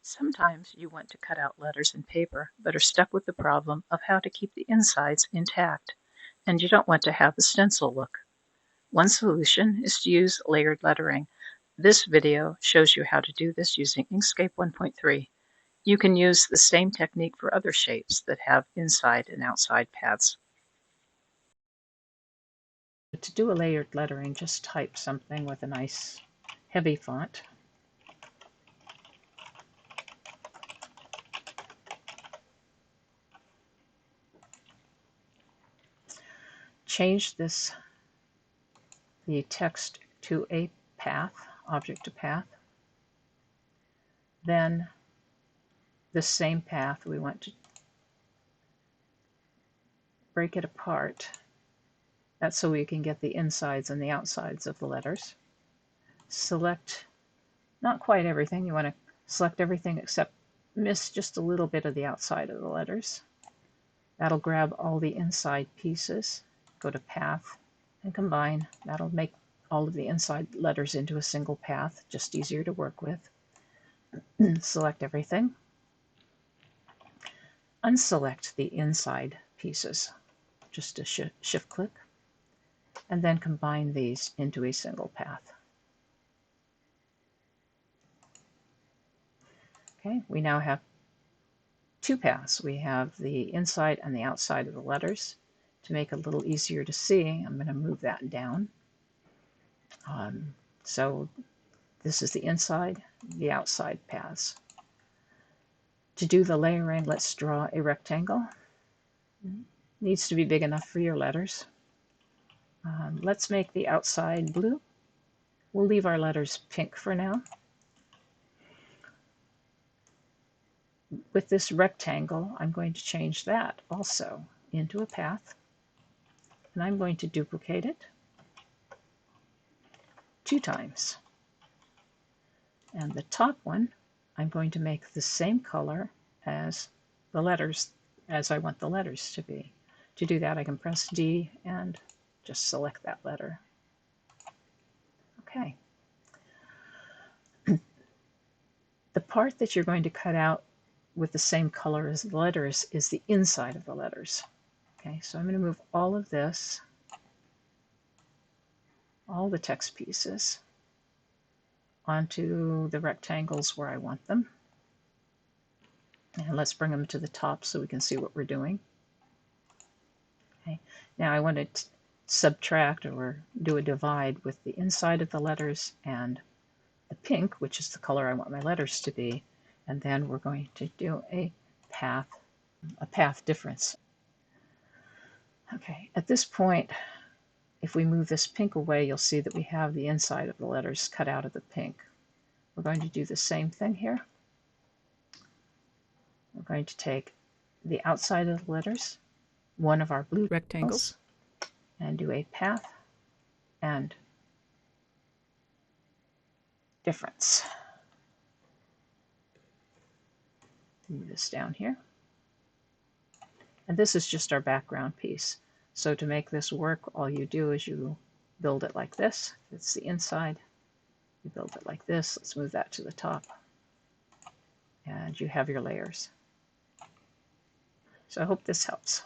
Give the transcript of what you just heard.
Sometimes you want to cut out letters in paper, but are stuck with the problem of how to keep the insides intact, and you don't want to have the stencil look. One solution is to use layered lettering. This video shows you how to do this using Inkscape 1.3. You can use the same technique for other shapes that have inside and outside paths. To do a layered lettering, just type something with a nice heavy font. Change the text to a path, object to path. Then the same path, we want to break it apart. That's so we can get the insides and the outsides of the letters. Select not quite everything. You want to select everything except miss just a little bit of the outside of the letters. That'll grab all the inside pieces. Go to Path and Combine. That'll make all of the inside letters into a single path, just easier to work with. Select everything. Unselect the inside pieces, just a shift click, and then combine these into a single path. Okay, we now have two paths. We have the inside and the outside of the letters. To make it a little easier to see, I'm going to move that down. So this is the inside, the outside paths. To do the layering, let's draw a rectangle. Needs to be big enough for your letters. Let's make the outside blue. We'll leave our letters pink for now. With this rectangle, I'm going to change that also into a path. And I'm going to duplicate it 2 times. And the top one, I'm going to make the same color as the letters, as I want the letters to be. To do that, I can press D and just select that letter. Okay. The part that you're going to cut out with the same color as the letters is the inside of the letters. Okay, so I'm going to move all of this, all the text pieces, onto the rectangles where I want them. And let's bring them to the top so we can see what we're doing. Okay, now I want to subtract or do a divide with the inside of the letters and the pink, which is the color I want my letters to be, and then we're going to do a path difference. Okay, at this point, if we move this pink away, you'll see that we have the inside of the letters cut out of the pink. We're going to do the same thing here. We're going to take the outside of the letters, one of our blue rectangles, and do a path and difference. Move this down here. And this is just our background piece. So to make this work, all you do is you build it like this. It's the inside. You build it like this. Let's move that to the top. And you have your layers. So I hope this helps.